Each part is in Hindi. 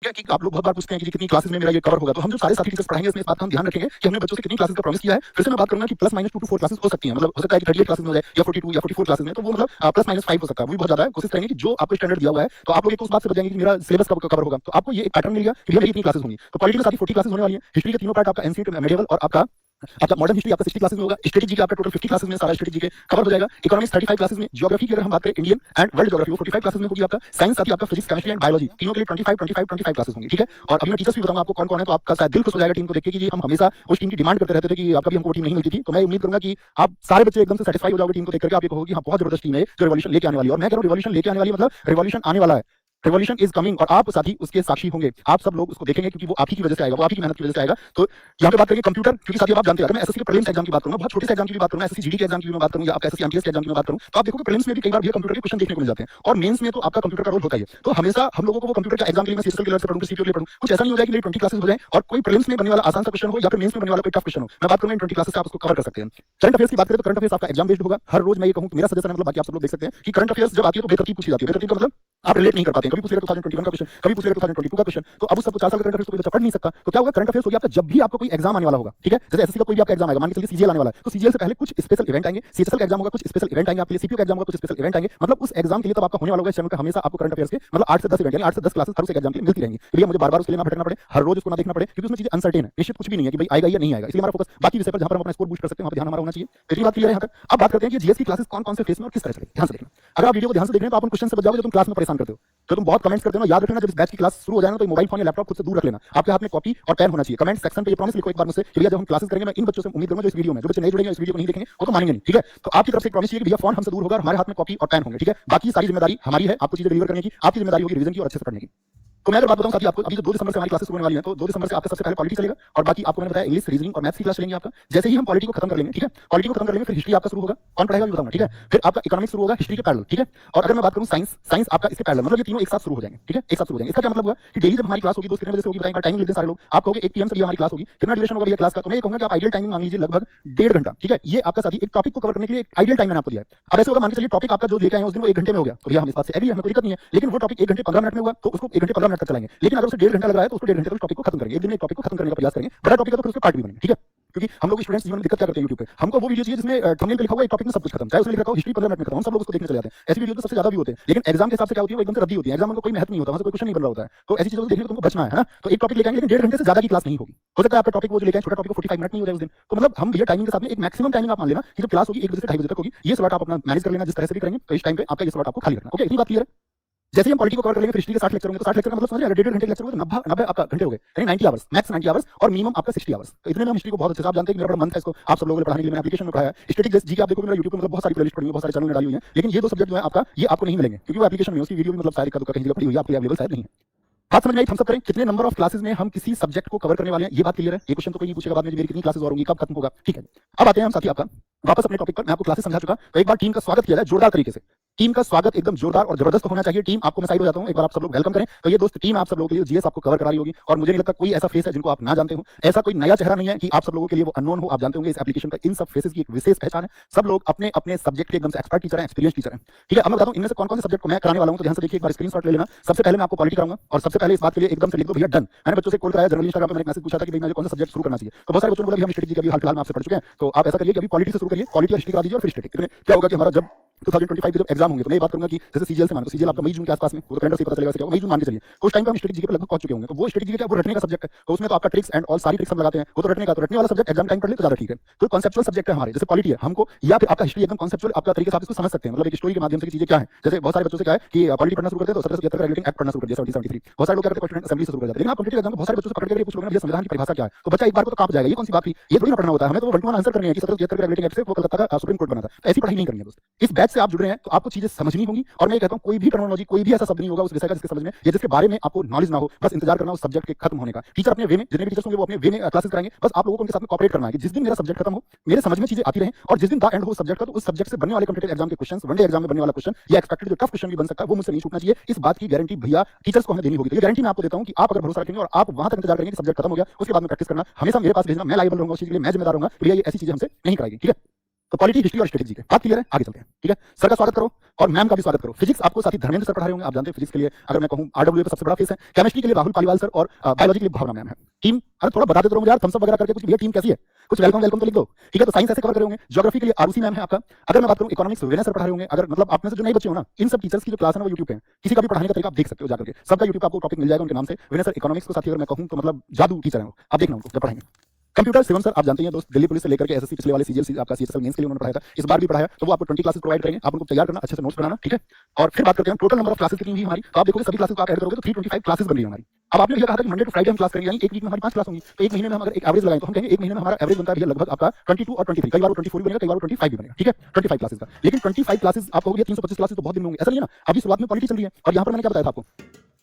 ठीक है कि आप लोग बहुत बार पूछते हैं कि कितनी क्लासेस में मेरा ये कवर होगा, तो हम जो सारे साथी टीचर्स पढ़ाएंगे इसमें इस बात का हम ध्यान रखेंगे कि हमने बच्चों से कितनी क्लासेस का प्रॉमिस किया है। फिर से मैं बात करूंगा कि प्लस माइनस 2 to 4 क्लासेस हो सकती हैं, मतलब हो सकता है कि 38 क्लासेस में हो जाए या 42 या 44 क्लासेस में, तो वो मतलब प्लस माइनस 5 हो सकता है, वो भी बहुत ज्यादा है। कोशिश करेंगे कि जो आपको स्टैंडर्ड दिया हुआ है, तो आप लोग एक तो उस बात से बच जाएंगे कि मेरा सिलेबस कब कवर होगा, तो आपको ये एक पैटर्न मिल गया कि भैया मेरी इतनी क्लासेस होंगी। तो पॉलिटी में सारी 40 क्लासेस होने वाली है, हिस्ट्री के तीनों पार्ट आपका एंशिएंट, मेडिएवल और आपका मॉडर्न हिस्ट्री आपका 60 क्लासेस में होगा, स्ट्रेटेजी का आपका टोटल 50 क्लासेस में सारा स्ट्रेटेजी के कवर हो जाएगा, इकोनॉमिक्स 35 क्लासेस में, ज्योग्राफी की अगर हम बात करें इंडियन एंड वर्ल्ड ज्योग्राफी वो 45 क्लासेस में होगी आपका, साइंस साथ ही आपका फिजिक्स केमिस्ट्री एंड बायोलॉजी तीनों के लिए 25 क्लासेस होंगी। ठीक है, और अभी मैं टीचर्स भी बताऊंगा आपको कौन कौन है, तो आपका शायद दिल खुश हो जाएगा टीम को देख के कि जी हम हमेशा उस टीम की डिमांड करते रहते थे कि आपका भी हमको टीम नहीं मिलती थी। तो मैं उम्मीद करूंगा कि आप सारे बच्चे एकदम से सेटिस्फाई हो जाओगे टीम को देख करके, आप ये कहोगे कि हाँ बहुत जबरदस्त टीम है जो रिवॉल्यूशन लेके आने वाली है। और मैं कह रहा हूं रिवॉल्यूशन लेके आने वाली है, मतलब रिवॉल्यूशन आने वाला है, रिवॉल्यूशन इज कमिंग, और आप साथी उसके साक्षी होंगे, आप सब लोग उसको देखेंगे क्योंकि वो आप ही की वजह से आएगा, वो आप ही की मेहनत की वजह से आएगा। तो यहाँ पे बात करेंगे कंप्यूटर, क्योंकि साथियों आप जानते हैं अगर मैं एसएससी के प्रीलिम्स एग्जाम की बात करूं, बहुत छोटे से एग्जाम की भी बात करूं, एसएससी जीडी के एग्जाम की भी मैं बात करूं या आपका एसएससी एमटीएस के एग्जाम की मैं बात करूं, तो आप देखोगे प्रीलिम्स में भी कई बार भी कंप्यूटर के क्वेश्चन देखने को मिल जाते हैं, और मेंस में तो आपका कंप्यूटर का रोल होता ही है। तो हमेशा हम लोगों को वो कंप्यूटर का एग्जाम के लिए मैं सीएसएल के लेवल से पढ़ूं, सीपीयू के लिए पढ़ूं, कुछ ऐसा नहीं हो जाए कि मेरी 20 क्लासेस हो जाए और कोई प्रीलिम्स में बनने वाला आसान सा क्वेश्चन हो या फिर मेंस में बनने वाला कोई टफ क्वेश्चन हो। मैं बात करूंगा इन 20 क्लासेस से आप उसको कवर कर सकते हैं। करंट अफेयर्स की बात करें तो करंट अफेयर्स आपका एग्जाम बेस्ड होगा, हर रोज मैं ये कहूं मेरा सजेशन है, मतलब बाकी आप सब लोग देख सकते हैं कि करंट अफेयर्स जब आती है तो बेतरतीब पूछी जाती है, बेतरतीब का मतलब आप रिलेट नहीं कर पाते हैं, कभी पूछ लेगा 2021 का क्वेश्चन, कभी पूछ लेगा 2022 का क्वेश्चन, तो अब उस सब 4 साल का करंट अफेयर्स कोई बच्चा पढ़ नहीं सकता। तो क्या होगा, करंट अफेयर्स हो गया आपका जब भी आपको कोई एग्जाम आने वाला होगा, ठीक है, जैसे एसएससी का कोई भी आपका एग्जाम आएगा, मान के चलिए सीजीएल आने वाला है, तो सीजीएल से पहले कुछ स्पेशल इवेंट आएंगे, सीएचएसएल का एग्जाम होगा कुछ स्पेशल इवेंट आएंगे आपके लिए, सीपीयू का एग्जाम होगा कुछ स्पेशल इवेंट आएंगे, मतलब उस एग्जाम के लिए तब आपका होने वाला होगा इस चैनल पे हमेशा आपको करंट अफेयर्स के मतलब 8 से 10 इवेंट यानी 8 से 10 क्लासेस हर उस एग्जाम के लिए मिलती रहेंगी। इसलिए मुझे बार-बार उसके लिए ना भटकना पड़े, हर रोज उसको ना देखना पड़े, क्योंकि उसमें चीजें अनसर्टेन है, निश्चित कुछ भी नहीं है कि भाई आएगा या नहीं आएगा, इसलिए हमारा फोकस बाकी विषय पर जहां पर हम अपना स्कोर बूस्ट कर सकते हैं वहां पे ध्यान हमारा होना चाहिए। पहली बात क्लियर है यहां तक। अब बात करते हैं कि जीएस की क्लासेस कौन-कौन से फेस में और किस तरह से, ध्यान से देखना। अगर आप वीडियो को ध्यान से देख रहे हैं तो आप उन क्वेश्चन से बच जाओगे जो तुम क्लास में परेशान करते हो, तो तुम बहुत कमेंट्स करते हो ना, याद रखना जब इस बैच की क्लास शुरू हो जाए ना तो मोबाइल फोन या लैपटॉप खुद से दूर रख लेना, आपके हाथ में कॉपी और पेन होना चाहिए। कमेंट सेक्शन पे ये प्रॉमिस लिखो एक बार मुझसे कि भैया जब हम क्लासेस करेंगे मैं इन बच्चों से उम्मीद करूंगा जो इस वीडियो में, जो बच्चे नहीं जुड़ेंगे इस वीडियो को नहीं देखेंगे वो तो मानेंगे नहीं, ठीक है। तो आपकी तरफ से एक प्रॉमिस है कि भैया फोन हमसे दूर होगा और हमारे हाथ में कॉपी और पेन होंगे, ठीक है। बाकी सारी जिम्मेदारी हमारी है आपको चीजें डिलीवर करने की, आपकी जिम्मेदारी होगी रिवीजन की और अच्छे से पढ़ने की। तो मैं अगर बात बताऊं साथी आपको, अभी जो 2 दिसंबर से हमारी क्लासेस शुरू होने वाली हैं, तो 2 दिसंबर से आपका सबसे पहले पॉलिटी चलेगा और बाकी आपको मैंने बताया इंग्लिश, रीजनिंग और मैथ्स की क्लास चलेंगी आपका। जैसे ही हम पॉलिटी को खत्म कर लेंगे, ठीक है, पॉलिटी को खत्म कर लेंगे फिर हिस्ट्री आपका शुरू होगा, कौन पढ़ेगा ये बताऊंगा, ठीक है। फिर आपका इकोनॉमिक्स शुरू होगा हिस्ट्री के पैरेलल, ठीक है। और अगर मैं बात करूं साइंस, साइंस आपका इसके पैरेलल, मतलब ये तीनों एक साथ शुरू हो जाएंगे, ठीक है, एक साथ शुरू हो जाएंगे। इसका क्या मतलब हुआ कि डेली जब हमारी क्लास होगी तो कितने बजे से होगी बताएं, टाइमिंग लिख दें सारे लोग। आप कहोगे 1 पीएम से हमारी क्लास होगी, कितना ड्यूरेशन होगा ये क्लास का, तो मैं ये कहूंगा कि आप आइडियल टाइमिंग मान लीजिए लगभग 1.5 घंटा, ठीक है। ये आपका साथी एक टॉपिक को कवर करने के लिए आइडियल टाइम मैंने आपको दिया है। अब ऐसे होगा मान के चलिए टॉपिक आपका जो लेके आए हैं उस दिन वो 1 घंटे में हो गया, तो भैया हम इस बात से एग्री है, हमें कोई दिक्कत नहीं है, लेकिन वो टॉपिक 1 घंटे 15 मिनट में हुआ तो उसको 1 घंटे 15 मिनट तक चलाएंगे। लेकिन अगर उसे 1.5 घंटा लग रहा है तो उसको 1.5 घंटे तक टॉपिक को खत्म करेंगे, एक दिन में टॉपिक को खत्म करने का प्रयास करेंगे। बड़ा टॉपिक है तो फिर उसके पार्ट भी बनेंगे, ठीक है। क्योंकि हम लोग स्टूडेंट्स जीवन में दिक्कत क्या करते हैं यूट्यूब पे, हमको वो वीडियो चाहिए जिसमें थंबनेल पे लिखा हुआ एक टॉपिक में सब कुछ खत्म, चाहे उसमें लिखा हो हिस्ट्री 15 मिनट में खत्म, हम सब लोग उसको देखने चले जाते हैं। ऐसी वीडियो तो सबसे ज्यादा भी होते हैं, लेकिन एग्जाम के हिसाब से क्या होती है वो एकदम से रद्दी होती है, एग्जाम में कोई महत्व नहीं होता, वहां से कोई क्वेश्चन नहीं बन रहा होता है। तो ऐसी चीजों को देखने को तुमको बचना है ना। तो एक टॉपिक लेके आएंगे लेकिन 1.5 घंटे से ज्यादा की क्लास नहीं होगी। हो सकता है आपका टॉपिक वो जो लेके आए छोटा टॉपिक को 45 मिनट नहीं हो जाए उस दिन, तो मतलब हम भैया टाइमिंग के साथ में एक मैक्सिमम टाइमिंग आप मान लेना कि जब क्लास होगी 1 बजे से 2:30 बजे तक होगी, ये स्लॉट आप अपना मैनेज कर लेना जिस तरह से भी करेंगे, तो इस टाइम पे आपका ये स्लॉट आपको खाली रखना, ओके, इतनी बात क्लियर है। जैसे ही हम पॉलिटी को कवर कर लेंगे फिर हिस्ट्री के 60 लेक्चर होंगे, तो 60 लेक्चर का मतलब समझ रहे हैं, 1.5 घंटे लेक्चर होगा, 90 आपका घंटे हो गए, यानी 90 आवर्स, मैक्स 90 आवर्स और मिनिमम आपका 60 आवर्स। तो इतने में हम हिस्ट्री को बहुत अच्छे से आप जानते हैं कि मेरा बड़ा मन था इसको आप सब लोगों को पढ़ाने के लिए, मैंने एप्लीकेशन में पढ़ाया है। स्टैटिस्टिक्स जी के आप देखोगे मेरा यूट्यूब पे मतलब बहुत सारी प्लेलिस्ट पड़ी हुई है, बहुत सारे चैनल में डाली हुई है, लेकिन ये 2 सब्जेक्ट जो है आपका ये आपको नहीं मिलेंगे क्योंकि वो एप्लीकेशन में उसकी वीडियो भी मतलब सारी का कहीं जगह पड़ी हुई है, आपके लिए अवेलेबल शायद नहीं है। बात समझ में आई, हम सब करें कितने नंबर ऑफ क्लासेस में हम किसी सब्जेक्ट को कवर करने वाले हैं, ये बात क्लियर है। ये क्वेश्चन तो कोई नहीं पूछेगा बाद में मेरी कितनी क्लासेस और होंगी, कब खत्म होगा, ठीक है। अब आते हैं हम साथी आपका वापस अपने टॉपिक पर। मैं आपको क्लासेस समझा चुका, तो एक बार टीम का स्वागत किया जाए जोरदार तरीके से। टीम का स्वागत एकदम जोरदार और जबरदस्त होना चाहिए। टीम आपको मैं साइड हो जाता हूं, एक बार आप सब लोग वेलकम करें। तो ये दोस्त टीम आप सब लोगों के लिए जीएस आपको कवर करा रही होगी और मुझे नहीं लगता कोई ऐसा फेस है जिनको आप ना जानते हो, ऐसा कोई नया चेहरा नहीं है कि आप सब लोगों के लिए वो अननोन हो। आप जानते होंगे इस एप्लीकेशन का इन सब फेसेस की एक विशेष पहचान है, सब लोग अपने अपने सब्जेक्ट के एकदम से एक्सपर्ट टीचर हैं, एक्सपीरियंस टीचर हैं, ठीक है। अब मैं बताता हूं इनमें से कौन-कौन से सब्जेक्ट को मैं कराने वाला हूं, तो ध्यान से देखिए, एक बार स्क्रीनशॉट ले लेना। सबसे पहले मैं आपको पॉलिटी कराऊंगा और सबसे पहले इस बात के लिए एकदम से लिख दो भैया डन। मैंने बच्चों से कॉल कराया, जनरल इंस्टाग्राम पे मैंने एक मैसेज पूछा था कि भाई मुझे कौन सा सब्जेक्ट शुरू करना चाहिए, तो बहुत सारे बच्चों ने बोला कि हम स्ट्रेटजी का भी हाल फिलहाल में आपसे पढ़ चुके हैं, तो आप ऐसा करिए कि अभी पॉलिटी से शुरू करिए, पॉलिटी और हिस्ट्री करा दीजिए और फिर स्टैटिक। इतने क्या होगा कि हमारा जब 2025 के जब एग्जाम होंगे तो मैं ये बात करूंगा कि जैसे सीजीएल से मानो, सीजीएल आपका मई जून के आसपास में, वो तो कैलेंडर से पता चलेगा क्या मई जून मान के चलिए, तो उस टाइम पे हम स्ट्रेटजी के लगभग पहुंच चुके होंगे। तो वो स्ट्रेटजी क्या वो रटने का सब्जेक्ट है, तो उसमें तो आपका ट्रिक्स एंड ऑल सारी ट्रिक्स हम लगाते हैं, वो तो रटने का, तो रटने वाला सब्जेक्ट एग्जाम टाइम पढ़ ले तो ज्यादा ठीक है। तो कॉन्सेप्चुअल सब्जेक्ट है हमारे, जैसे पॉलिटी है हमको, या फिर आपका हिस्ट्री एकदम कॉन्सेप्चुअल आपका तरीके से आप इसको समझ सकते हैं, मतलब एक स्टोरी के माध्यम से चीजें क्या है। जैसे बहुत सारे बच्चों से क्या है कि पॉलिटी पढ़ना शुरू करते हैं तो 1777 का रेगुलेटिंग एक्ट पढ़ना शुरू कर दिया 1773, बहुत सारे लोग क्या करते हैं कॉन्स्टिट्यूएंट असेंबली से शुरू कर जाते हैं। लेकिन आप कॉम्पिटिटिव एग्जाम में बहुत सारे बच्चों से पकड़ के पूछ लोगे ना ये संविधान की परिभाषा क्या है, तो बच्चा एक बार को तो कांप जाएगा, ये कौन सी बात थी, ये थोड़ी ना पढ़ना होता है, हमें तो 1 to 1 आंसर करने हैं कि 1773 का रेगुलेटिंग एक्ट से वो कलकत्ता का सुप्रीम कोर्ट बना था। ऐसी पढ़ाई नहीं करनी है दोस्त। इस बैच से आप जुड़ रहे हैं तो आपको चीजें समझनी होंगी, और मैं कहता हूं कोई भी टर्मिनोलॉजी कोई भी ऐसा शब्द नहीं होगा उस विषय का जिसके समझ में या जिसके बारे में आपको नॉलेज ना हो, बस इंतजार करना उस सब्जेक्ट के खत्म होने का। टीचर अपने वे में, जितने भी टीचर्स होंगे वो अपने वे में क्लासेस कराएंगे, बस आप लोगों को उनके साथ में कोऑपरेट करना है कि जिस दिन मेरा सब्जेक्ट खत्म हो मेरे समझ में चीजें आती रहें, और जिस दिन द एंड हो सब्जेक्ट का तो उस सब्जेक्ट से बनने वाले कॉम्पिटिटिव एग्जाम के क्वेश्चंस, वनडे एग्जाम में बनने वाला क्वेश्चन या एक्सपेक्टेड जो टफ क्वेश्चन भी बन सकता है वो मुझसे नहीं छूटना चाहिए। इस बात की गारंटी भैया टीचर्स को हमें देनी होगी। तो ये गारंटी मैं आपको देता हूं कि आप अगर भरोसा रखेंगे और आप वहां तक इंतजार करेंगे कि सब्जेक्ट खत्म हो गया उसके बाद में प्रैक्टिस करना, हमेशा मेरे पास भेजना, मैं लायबल रहूंगा उस चीज के लिए, मैं जिम्मेदार रहूंगा, भैया ये ऐसी चीजें हमसे नहीं कराएगी, ठीक है। तो पॉलिटी, हिस्ट्री और स्ट्रेटेजी के बात क्लियर है, आगे चलते हैं। ठीक है, सर का स्वागत करो और मैम का भी स्वागत करो। फिजिक्स आपको साथी धर्मेंद्र सर पढ़ा रहे होंगे, आप जानते हैं फिजिक्स के लिए अगर मैं कहूं आरडब्ल्यू का सबसे बड़ा फेस है। केमिस्ट्री के लिए राहुल पालीवाल सर और बायोलॉजी के लिए भावना मैम है। टीम अरे थोड़ा बता देते रहो मुझे यार, थम्स अप वगैरह करके कुछ, भैया टीम कैसी है, कुछ वेलकम वेलकम तो लिख दो। ठीक है, तो साइंस ऐसे कवर करेंगे। ज्योग्राफी के लिए आरुषि मैम है आपका। अगर मैं बात करूं इकोनॉमिक्स विनय सर पढ़ा रहे होंगे। अगर मतलब आप में से जो नए बच्चे हो ना, इन सब टीचर्स की जो क्लास है ना वो यूट्यूब पे है, किसी का भी पढ़ाने का तरीका आप देख सकते हो जाकर के, सबका यूट्यूब आपको टॉपिक मिल जाएगा उनके नाम से। विनय सर इकोनॉमिक्स को साथी अगर मैं कहूं तो मतलब जादू टीचर है वो, आप देखना उनको जब पढ़ाएंगे। कंप्यूटर शिवम सर आप जानते हैं दोस्त, दिल्ली पुलिस से लेकर के एसएससी पिछले वाले सीजीएल आपका सीएसएल मेंस के लिए उन्होंने पढ़ाया था, इस बार भी पढ़ाया। तो वो आपको 20 क्लासेस प्रोवाइड करेंगे, आप उनको तैयार करना, अच्छे से नोट्स बनाना। ठीक है, और फिर बात करते हैं टोटल नंबर ऑफ क्लासेस कितनी हुई हमारी। तो आप देखोगे सभी क्लासेस को आप ऐड करोगे तो 325 क्लासेस बन रही है हमारी। अब आपने भैया कहा था कि मंडे टू फ्राइडे हम क्लास करेंगे, यानी एक वीक में हमारी 5 क्लास होंगी। तो एक महीने में हम अगर एक एवरेज लगाएं तो हम कहेंगे एक महीने में हमारा एवरेज बनता है भैया लगभग आपका 22 और 23, कई बार 24 भी बनेगा, कई बार 25 भी बनेगा। ठीक है, 25 क्लासेस का। लेकिन 25 क्लासेस आपको हो गया, 325 क्लासेस तो बहुत दिन में होंगे, ऐसा नहीं है ना। अभी शुरुआत में पॉलिटी चल रही है और यहाँ पर मैंने क्या बताया था आपको,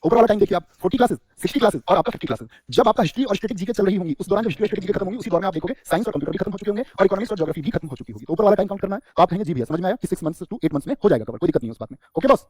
ऊपर वाला टाइम देखिए आप 40 क्लासेस, 60 क्लासेस और आपका 50 क्लासेस। जब आपका हिस्ट्री और स्टैटिक जीके चल रही होंगी, उस दौरान जब हिस्ट्री और स्टैटिक जीके खत्म होंगी, उसी दौरान आप देखोगे साइंस और कंप्यूटर भी खत्म हो चुके होंगे और इकोनॉमिक्स और ज्योग्राफी भी खत्म हो चुकी होगी। तो ऊपर वाला टाइम काउंट करना है, तो आप कहेंगे जी भैया समझ में आया कि 6 मंथ्स टू 8 मंथ्स में हो जाएगा कवर, कोई दिक्कत नहीं है उस बात में। ओके बॉस,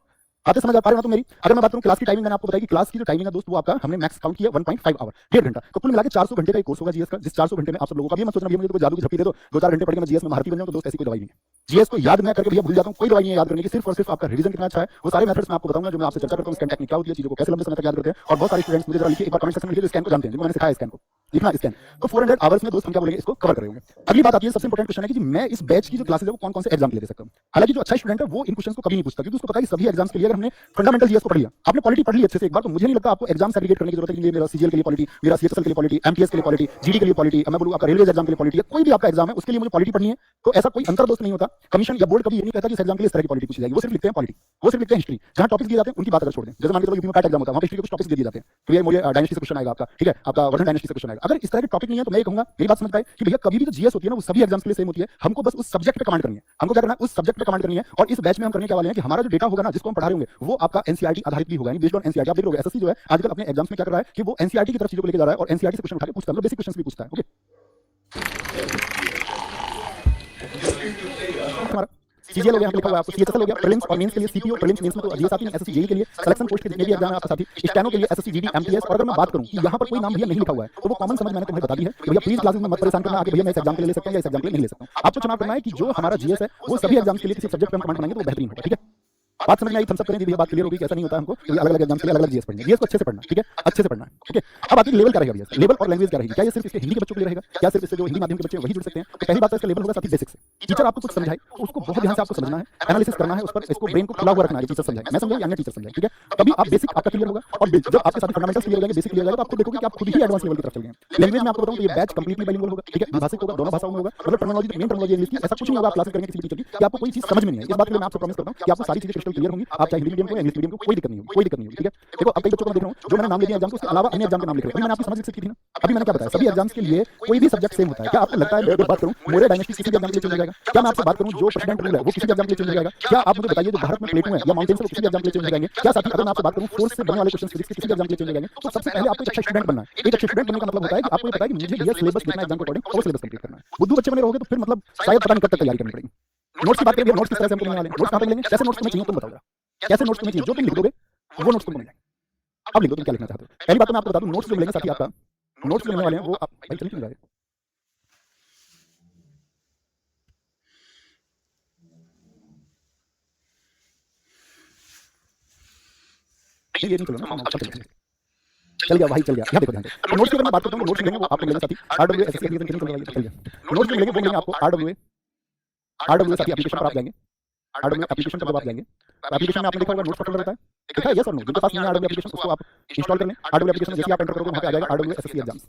आते समझ आ पा रहे हो ना तो मेरी। अगर मैं बात करूं क्लास की टाइमिंग, मैंने आपको बताया कि क्लास की जो टाइमिंग है दोस्त वो आपका हमने मैक्स काउंट किया 1.5 आवर, 1.5 घंटा। तो कुल मिला के 400 घंटे का एक कोर्स होगा जीएस का, जिस 400 घंटे में आप सब लोगों का भी मत सोचना भैया मुझे तो जादू की झप्पी दे दो, 2-4 घंटे पढ़ के मैं जीएस में महारथी बन जाऊं, तो दोस्त ऐसी कोई दवाई नहीं है। जीएस को याद मैं करके भैया भूल जाता हूं, कोई दवाई नहीं है याद करने की, सिर्फ और सिर्फ आपका रिवीजन कितना अच्छा है वो सारे मेथड्स मैं आपको बताऊंगा जो मैं आपसे चर्चा करता हूं। स्कैन टेक्निक क्या होती है, चीजों को कैसे लंबे समय तक याद करते हैं। और बहुत सारे स्टूडेंट्स मुझे जरा लिखिए एक बार कमेंट सेक्शन में लिखिए स्कैन को जानते हैं, जिनको मैंने सिखाया स्कैन को लिखना स्कैन। तो 400 आवर्स में दोस्त हम क्या बोलेंगे, इसको कवर करेंगे। अगली बात आती है सबसे इंपॉर्टेंट क्वेश्चन है कि मैं इस बैच की जो क्लासेस है वो कौन कौन से एग्जाम के लिए दे सकता हूं। हालांकि जो अच्छा स्टूडेंट है वो इन क्वेश्चंस को कभी नहीं पूछता, क्योंकि उसको पता है कि सभी एग्जाम्स के लिए अगर हमने फंडामेंटल जीएस को पढ़ लिया, आपने पॉलिटी पढ़ ली अच्छे से एक बार, तो मुझे नहीं लगता आपको एग्जाम सेग्रीगेट करने की जरूरत है कि मेरा सीजीएल के लिए पॉलिटी, मेरा सीएचएसएल के लिए पॉलिटी, एमटीएस के लिए पॉलिटी, जीडी के लिए पॉलिटी, मैं बोलूं आपका रेलवे एग्जाम के लिए पॉलिटी, कोई भी आपका एग्जाम है उसके लिए मुझे पॉलिटी पढ़नी है। तो ऐसा कोई अंतर दोस्त नहीं होता। कमीशन या बोर्ड कभी ये नहीं कहता कि इस एग्जाम के लिए इस तरह की पॉलिटी पूछी जाएगी, वो सिर्फ लिखते हैं पॉलिटी, वो सिर्फ लिखते हैं हिस्ट्री। जहां टॉपिक्स दिए जाते हैं उनकी बात अगर छोड़ दें, जैसे मान के चलो यूपी में पैट एग्जाम होता है, वहां पे हिस्ट्री के कुछ टॉपिक्स दिए जाते हैं कि भैया मुझे डायनेस्टी से क्वेश्चन आएगा आपका, ठीक है, आपका वर्धन डायनेस्टी से क्वेश्चन आएगा। अगर इस तरह के टॉपिक नहीं है तो मैं ये कहूंगा, मेरी बात समझ पाए कि भैया कभी भी जो जीएस होती है ना वो सभी एग्जाम्स के लिए सेम होती है, हमको बस उस सब्जेक्ट पे कमांड करनी है। हमको क्या करना है, उस सब्जेक्ट पे कमांड करनी है। और इस बैच में हम करने क्या वाले हैं कि हमारा जो डेटा होगा ना, जिसको हम पढ़ा रहे होंगे, वो आपका एनसीईआरटी आधारित भी होगा, यानी बेस्ड ऑन एनसीईआरटी। आप देख लोगे एसएससी जो है आजकल अपने एग्जाम्स में क्या कर रहा है कि वो एनसीईआरटी की तरफ चीजों को लेकर जा रहा है और एनसीईआरटी से क्वेश्चन उठा के पूछता है, मतलब बेसिक क्वेश्चंस भी पूछता है। ओके, हमारा सीजीएल हो गया, लिखा हुआ है आपको सीएचएसएल हो गया, प्रीलिम्स और मेंस के लिए सीपीओ, प्रीलिम्स मेंस में तो जीएस आती है, एसएससी जेई के लिए सिलेक्शन पोस्ट के जितने भी एग्जाम है आपके साथी, स्टेनो के लिए एसएससी जीडी एमटीएस। और अगर मैं बात करूं कि यहां पर कोई नाम भैया नहीं लिखा हुआ है तो वो कॉमन समझ मैंने तुम्हें बता दी है कि भैया प्लीज क्लासेस में मत परेशान करना आगे भैया मैं इस एग्जाम के लिए ले सकता हूं या इस एग्जाम के लिए नहीं ले सकता हूं। आपको चुनाव करना है कि जो हमारा जीएस है वो सभी एग्जाम्स के लिए किसी सब्जेक्ट पे हम कमांड बनाएंगे तो वो बेहतरीन होगा। ठीक है, बात समझ में आई, थम्स अप करें दी भैया, बात क्लियर होगी कि ऐसा नहीं होता हमको अलग अलग एग्जाम के लिए अलग अलग जीएस पढ़ना, जीएस को अच्छे से पढ़ना। ठीक है, अच्छे से पढ़ना है। ठीक है, अब आती है लेवल क्या रहेगा भैया, लेवल और लैंग्वेज क्या रहेगी, क्या ये सिर्फ इसके हिंदी के बच्चों के लिए रहेगा, क्या सिर्फ इससे जो हिंदी माध्यम के बच्चे वही जुड़ सकते हैं। तो पहली बात तो इसका लेवल होगा साथी बेसिक से। टीचर आपको कुछ समझाए तो उसको बहुत ध्यान से आपको समझना है, एनालिसिस करना है उस पर, इसको ब्रेन को खुला हुआ रखना है। टीचर समझाए, मैं समझाऊं या अन्य टीचर समझाए, ठीक है, तभी आप बेसिक आपका क्लियर होगा। और जब आपके साथ फंडामेंटल्स क्लियर हो जाएंगे, बेसिक क्लियर हो जाएगा, तो आपको देखोगे कि आप खुद ही एडवांस लेवल की तरफ चल गए। लैंग्वेज में आपको बताऊं तो ये बैच कंप्लीटली बाइलिंगुअल होगा। ठीक है, द्विभाषिक होगा, दोनों भाषाओं में होगा, मतलब टर्मिनोलॉजी मेन टर्मिनोलॉजी इंग्लिश की, ऐसा कुछ नहीं होगा आप क्लासेस करेंगे किसी भी टीचर की कि आपको कोई चीज समझ में नहीं है। इस बात के लिए मैं आपसे प्रॉमिस करता हूं कि आपको सारी चीजें क्रिस्टल क्लियर होंगी, आप चाहे हिंदी मीडियम को या इंग्लिश मीडियम को, कोई दिक्कत नहीं होगी, कोई दिक्कत नहीं होगी। ठीक है, देखो अब कई बच्चों को मैं देख रहा हूं जो मैंने नाम ले दिया एग्जाम के, उसके अलावा अन्य एग्जाम के नाम लिख रहे हैं। मैंने आपकी समझ विकसित की थी ना, अभी मैंने क्या बताया, सभी एग्जाम्स के लिए कोई भी सब्जेक्ट सेम होता है। क्या आपको लगता है, मैं बात करूं मोरे डायनेस्टी किसी भी एग्जाम के लिए चेंज हो जाएगा? क्या मैं आपसे बात करूं जो प्रेसिडेंट रूल है वो किसी भी एग्जाम के लिए चेंज हो जाएगा? क्या आप मुझे बताइए जो भारत में प्लेटो है या माउंटेन्स है वो किसी भी एग्जाम के लिए चेंज हो जाएंगे? क्या साथी अगर मैं आपसे बात करूं फोर्स से बनने वाले क्वेश्चन फिजिक्स के किसी भी एग्जाम के लिए चेंज हो जाएंगे? तो सबसे पहले आपको एक अच्छा स्टूडेंट बनना है। एक अच्छे स्टूडेंट बनने का मतलब होता है कि आपको ये पता है कि मुझे ये सिलेबस लिखना है एग्जाम के अकॉर्डिंग और सिलेबस कंप्लीट करना है। बुद्धू बच्चे बने रहोगे तो फिर मतलब शायद पता नहीं कब तक तैयारी करनी पड़ेगी। नोट्स की बात करेंगे, नोट्स किस तरह से हमको मिलने वाले हैं, नोट्स कहां पे मिलेंगे, कैसे नोट्स तुम्हें चाहिए तुम बताओ, कैसे नोट्स तुम्हें चाहिए, जो तुम लिख दोगे वो नोट्स तुमको मिलेंगे। अब लिख दो तुम क्या लिखना चाहते हो। पहली बात तो मैं आपको बता दूं, नोट्स जो मिलेंगे साथी आपका, नोट्स जो मिलने वाले हैं वो आप भाई चल क्यों रहा है, ये नहीं चलो ना, चल गया भाई, चल गया। यहाँ देखो ध्यान से, तो नोट्स की अगर मैं बात करता हूँ, नोट्स मिलेंगे वो आपको मिलेंगे साथी आरडब्ल्यू एसएससी एग्जाम के लिए चल गया। नोट्स जो मिलेंगे वो मिलेंगे आपको आरडब्ल्यू साथी एप्लीकेशन पर आप जाएंगे, आरडब्ल्यू एप्लीकेशन पर जब आप जाएंगे तो एप्लीकेशन में आपने देखा होगा नोट्स का फोल्डर रहता है, देखा है यस और नो। जिनके पास नहीं है आरडब्ल्यू एप्लीकेशन उसको आप इंस्टॉल कर लें। आरडब्ल्यू एप्लीकेशन जैसे आप एंटर करोगे वहां पे आ जाएगा RW SSC exams,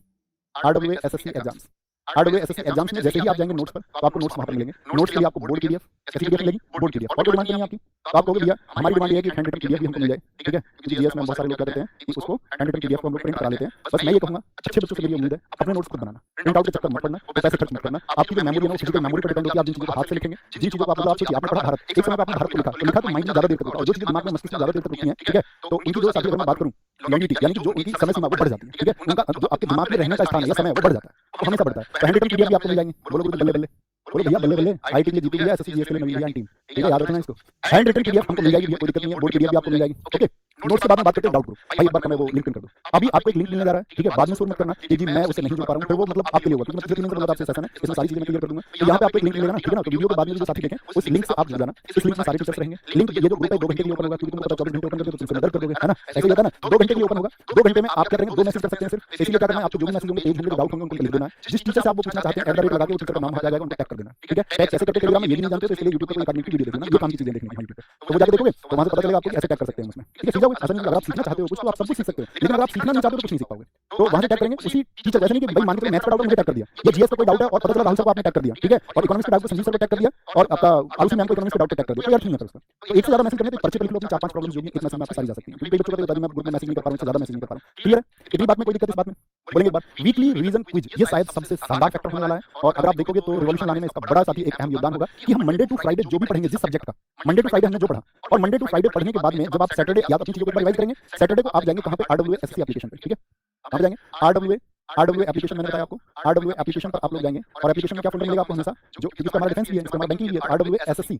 RW SSC exams, RW SSC exams में जैसे ही आप जाएंगे नोट्स पर तो आपको नोट्स वहां पर मिलेंगे। नोट्स के लिए आपको बोर्ड पीडीएफ, कैसी पीडीएफ मिलेगी, बोर्ड पीडीएफ। और कोई डिमांड नहीं है आपकी, तो आप कहोगे भैया हमारी डिमांड ये है कि हैंड रिटन पीडीएफ भी हमको मिल जाए। ठीक है, क्योंकि जीएस में बहुत सारे लोग कहते हैं कि उसको हैंड रिटन पीडीएफ को हम लोग प्रिंट करा लेते हैं। बस मैं ये कहूंगा अच्छे बच्चों के लिए उम्मीद है अपने नोट्स खुद बनाना, प्रिंट आउट के चक्कर मत पड़ना, पैसे खर्च मत करना। आपकी जो मेमोरी है वो फिजिकल मेमोरी पर डिपेंड होती है। आप जिन चीजों को हाथ से लिखेंगे, जिन चीजों को आप मतलब आपने पढ़ा भारत, एक समय पे आपने भारत को लिखा तो माइंड में ज्यादा देर तक होता है, और जो चीजें दिमाग में मस्तिष्क में ज्यादा देर तक रुकती हैं, ठीक है, तो उनकी जो साथी अगर मैं बात करूं लॉन्गिविटी यानी कि जो उनकी समय सीमा वो बढ़ जाती है। ठीक है, उनका जो आपके दिमाग में रहने का स्थान या समय वो बढ़ जाता है, वो हमेशा बढ़ता है। तो हैंड रिटन पीडीएफ भी आपको मिल जाएंगे। बोलो बल्ले बल्ले, बोलो भैया बल्ले बल्ले, आईटी के लिए जीपी लिया, एसएससी जीएस के लिए नई टीम। ठीक है, याद रखना इसको, हैंड रिटन पीडीएफ हमको मिल जाएगी, कोई दिक्कत नहीं है। बोर्ड पीडीएफ भी आपको मिल जाएगी। ओके, नोट्स के बाद में बात करते हैं डाउट ग्रुप। भाई एक बार मैं वो लिंक कर दूं, अभी आपको एक लिंक मिलने जा रहा है, ठीक है, बाद में शोर मत करना कि जी मैं उससे नहीं जुड़ पा रहा हूं, फिर वो मतलब आपके लिए होगा, क्योंकि मैं पिछले 3 दिन से आपसे सेशन है, इसमें सारी चीजें मैं क्लियर कर दूंगा। तो यहाँ पे आपको एक लिंक मिलेगा ना, ठीक है ना, तो वीडियो के बाद में जो साथी देखें उस लिंक से आप जुड़ जाना, इस लिंक में सारे टीचर्स रहेंगे। लिंक ये जो ग्रुप है 2 घंटे के लिए ओपन होगा, क्योंकि तुमको पता 24 घंटे ओपन करके तो तुमसे मदद कर दोगे, है ना, ऐसे ही होता है ना, 2 घंटे के लिए ओपन होगा। 2 घंटे में आप क्या करेंगे, 2 मैसेज कर सकते हैं सिर्फ, इसीलिए क्या करना है, आपको जो भी मैसेज होंगे 1 घंटे के डाउट होंगे उनको लिख देना है, जिस टीचर से आप वो पूछना चाहते हैं @ लगा के वो टीचर का नाम आ जाएगा, उनको टैग कर देना, ठीक है। टैग कैसे करते हैं टेलीग्राम में ये भी नहीं जानते, तो इसलिए यूट्यूब पे कोई अकादमिक की वीडियो देखना, ये काम की चीजें देखनी है यूट्यूब पे, तो वो जाके देखोगे तो वहां से पता चलेगा आपको कैसे टैग कर सकते हैं उसमें, ठीक है। सीधा असल में अगर आप सीखना चाहते हो कुछ तो आप सब कुछ सीख सकते हो, लेकिन अगर आप सीखना नहीं चाहते हो तो कुछ नहीं सीख पाओगे। तो वहां से टैग करेंगे उसी टीचर, वैसे नहीं कि भाई मान के चलो मैथ्स का डाउट है मुझे टैग कर दिया, ये जीएस का कोई डाउट है और पता चला राहुल सर को आपने टैग कर दिया, ठीक है, और इकोनॉमिक्स का डाउट संजीव सर को टैग कर दिया और आपका आयुषी मैम को इकोनॉमिक्स का डाउट टैग कर दिया, कोई अर्थ नहीं है उसका। तो एक से ज्यादा मैसेज करने तो पर्चे पे लिख लो अपनी 4-5 प्रॉब्लम्स जो भी एक मैसेज में आपकी सारी जा सकती है, क्योंकि बच्चों का तो मैं ग्रुप में मैसेज नहीं कर पा रहा हूं, इससे ज्यादा मैसेज नहीं कर पा रहा हूं, क्लियर है। इतनी बात में कोई दिक्कत इस बात में बोलेंगे एक बार, वीकली रिवीजन क्विज ये शायद सबसे शानदार फैक्टर होने वाला है, और अगर आप देखोगे तो रिवॉल्यूशन लाने में इसका बड़ा साथी एक अहम योगदान होगा कि हम मंडे टू फ्राइडे जो भी पढ़ेंगे जिस सब्जेक्ट का, मंडे टू फ्राइडे हमने जो पढ़ा, और मंडे टू फ्राइडे पढ़ने के बाद में जब आप सैटरडे या तो अपनी चीजों को रिवाइज करेंगे, सैटरडे को आप जाएंगे कहां पे, RWA SSC एप्लीकेशन पे, ठीक है, कहां पे जाएंगे, RWA एप्लीकेशन मैंने बताया आपको, RWA एप्लीकेशन पर आप लोग जाएंगे, और एप्लीकेशन में क्या फोल्डर मिलेगा आपको हमेशा, जो क्योंकि इसका हमारा डिफेंस भी है, इसका हमारा बैंकिंग भी है, RWA SSC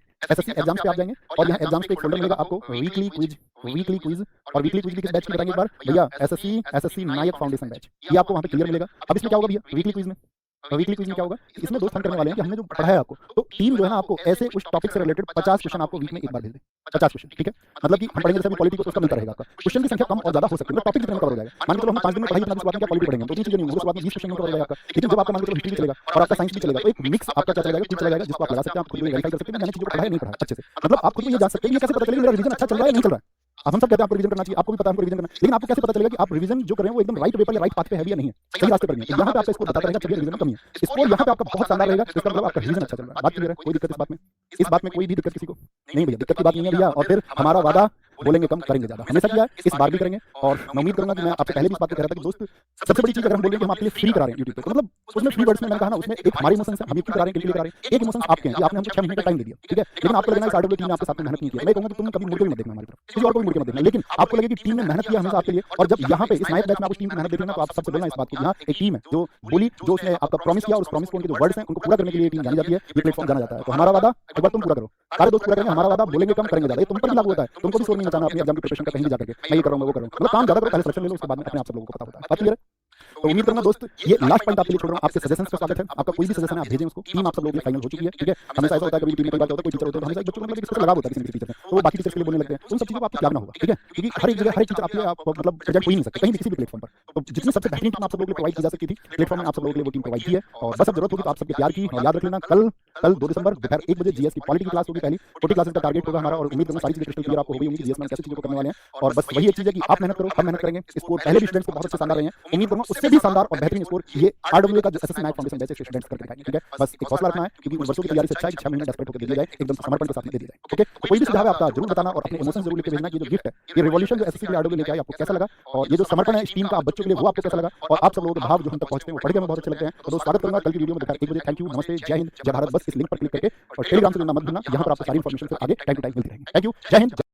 एग्जाम्स पे आप जाएंगे, और यहाँ एग्जाम्स पे एक फोल्डर मिलेगा आपको वीकली क्विज, और वीकली क्विज भी किस बैच की बताएंगे एक बार भैया, SSC नायक फाउंडेशन बैच, ये आपको वहाँ पे क्लियर मिलेगा। अब इसमें क्या होगा भैया, वीकली क्विज में क्या होगा, इसमें दोस्त फन करने वाले हैं कि हमने जो पढ़ा है आपको, तो टीम जो है ना आपको ऐसे उस टॉपिक से रिलेटेड 50 क्वेश्चन आपको वीक में एक बार भेज दे, 50 क्वेश्चन, ठीक है, मतलब कि हम पढ़ेंगे जैसे पॉलिटी को तो उसका मिलता रहेगा आपका, क्वेश्चन की संख्या कम और ज्यादा हो सकती है, टॉपिक जितना कवर हो जाएगा। मान के चलो हम 5 दिन में पढ़ाई इतना बात क्या पॉलिटी पढ़ेंगे, तो ये चीजें नहीं होंगी, उसके बाद में 20 क्वेश्चन कवर हो जाएगा आपका, लेकिन जब आपका मान के चलो हिस्ट्री भी चलेगा और आपका साइंस भी चलेगा, तो एक मिक्स आपका क्या चला जाएगा, चला जाएगा, जिसको आप लगा सकते हैं, आप खुद भी वेरीफाई कर सकते हैं मैंने चीजों को पढ़ा है नहीं पढ़ा अच्छे से, मतलब आप खुद भी ये जान सकते हैं, ये कैसे पता चलेगा मेरा रिवीजन अच्छा चल रहा है नहीं चल रहा है। अब हम सब कहते हैं आपको रिवीजन करना चाहिए, आपको भी पता है हमको रिवीजन करना, लेकिन आपको कैसे पता चलेगा कि आप रिवीजन जो कर रहे हैं वो एकदम राइट पेपर या राइट पाथ पे है या नहीं है, सही रास्ते पर नहीं है। यहाँ पे आपको इसको बताता रहेगा चलिए रिवीजन में कमी है, स्कोर यहाँ पे आपका बहुत शानदार रहेगा, इसका मतलब आपका रिवीजन अच्छा चल रहा है। बात क्लियर है, कोई दिक्कत इस बात में, इस बात में कोई भी दिक्कत किसी को नहीं भैया, दिक्कत की बात नहीं है भैया। और फिर हमारा वादा बोलेंगे कम करेंगे ज्यादा, हमेशा किया है, इस बार भी करेंगे, और मैं उम्मीद करूंगा कि मैं आपसे पहले भी इस बात कह रहा था कि दोस्त सबसे बड़ी चीज अगर हम बोलेंगे कि हम आपके लिए फ्री करा रहे हैं यूट्यूब पे, तो मतलब उसमें फ्री वर्ड्स में मैंने कहा ना, उसमें एक हमारे इमोशंस है, हम ये क्यों करा रहे हैं, किन लिए करा रहे हैं, एक इमोशंस आपके हैं कि आपने हमको 6 महीने का टाइम दे दिया, ठीक है, लेकिन आपको लगना है RWA टीम ने आपके साथ में मेहनत नहीं की। मैं कहूंगा कि तुम कभी मुड़ के भी मत देखना हमारी तरफ, किसी और को भी मुड़ के मत देखना, लेकिन आपको लगे कि टीम ने मेहनत किया हमेशा आपके लिए, और जब यहाँ पे इस नाइट बैच में आपको टीम की मेहनत देख लेना, तो आप सबसे बोलना इस बात को, यहाँ एक टीम है जो बोली, जो उसने आपका प्रॉमिस किया, और उस प्रॉमिस को उनके जो वर्ड्स हैं उनको पूरा करने के लिए टीम जानी जाती है, ये प्लेटफॉर्म जाना जाता है। तो हमारा वादा एक बार तुम पूरा करो, सारे दोस्त पूरा करेंगे, हमारा वादा बोलेंगे कम करेंगे ज्यादा, ये तुम पर भी लागू होता है, तुमको भी शोर नहीं मचाना अपनी एग्जाम की प्रिपरेशन का कहीं भी जाकर के मैं ये कर रहा हूं वो कर रहा हूं, मतलब काम ज्यादा करो, पहले सिलेक्शन ले लो, उसके बाद में अपने आप सब लोगों को पता होता है। बात क्लियर है। तो उम्मीद करूंगा दोस्त ये लास्ट पॉइंट आपके लिए छोड़ रहा हूं, आपके सजेशंस का स्वागत है, आपका कोई भी सजेशन है आप भेजें उसको, टीम आप सब लोगों की फाइनल हो चुकी है, ठीक है। हमेशा ऐसा होता है कभी टीम में कई बार होता है कोई टीचर होता है, हमेशा बच्चों को मतलब किसी से लगाव होता है किसी टीचर से, तो वो बाकी टीचर के लिए बोलने लगते हैं, उन सब चीजों को आपको त्यागना होगा, ठीक है, क्योंकि हर एक जगह हर एक टीचर आपके आप मतलब प्रेजेंट हो ही नहीं सकते कहीं भी किसी भी प्लेटफॉर्म पर। तो जितनी सबसे बेहतरीन टीम आप सब लोगों के लिए प्रोवाइड की जा सकती थी प्लेटफॉर्म में आप सब लोगों के लिए वो टीम प्रोवाइड की है, और बस अब जरूरत होगी तो आप सबके प्यार की। और याद रख लेना कल 2 दिसंबर दोपहर 1 बजे जीएस की पॉलिटी की क्लास होगी, पहली 40 क्लासेस का टारगेट होगा हमारा, और उम्मीद करूंगा सारी चीजें क्रिस्टल क्लियर आपको हो गई होंगी जीएस में कैसे चीजों को करने वाले हैं। और बस वही एक चीज है कि आप मेहनत करो, हम मेहनत करेंगे, स्कोर पहले भी स्टूडेंट्स को बहुत अच्छे शानदार रहे हैं, उम्मीद करूंगा उससे भी शानदार और बेहतरीन स्कोर ये RWA का जो SSC नायक फाउंडेशन जैसे स्टूडेंट्स करके दिखाएंगे, ठीक है। बस एक हौसला रखना है, क्योंकि वर्षों की तैयारी से अच्छा है कि 6 महीने डेस्परेट होकर दे दिया जाए, एकदम समर्पण के साथ में दे दिया जाए, ओके। तो कोई भी सुझाव है आपका जरूर बताना, और अपने इमोशंस जरूर लिख के भेजना कि ये जो गिफ्ट है, ये रिवॉल्यूशन जो SSC के RWA लेके आई आपको कैसा लगा, और ये जो समर्पण है इस टीम का आप बच्चों के लिए वो आपको कैसा लगा, और आप सब लोगों के भाव जो हम तक पहुंचते हैं वो पढ़ के हमें बहुत अच्छे लगते हैं। तो स्वागत करूंगा कल की वीडियो में दोपहर 1 बजे। थैंक यू, नमस्ते, जय हिंद, जय भारत। बस इस लिंक पर क्लिक करके और टेलीग्राम से जुड़ना मत भूलना, यहाँ पर आपको सारी इन्फॉर्मेशन फिर आगे टाइम टू टाइम मिलती रहेगी। थैंक यू, जय हिंद।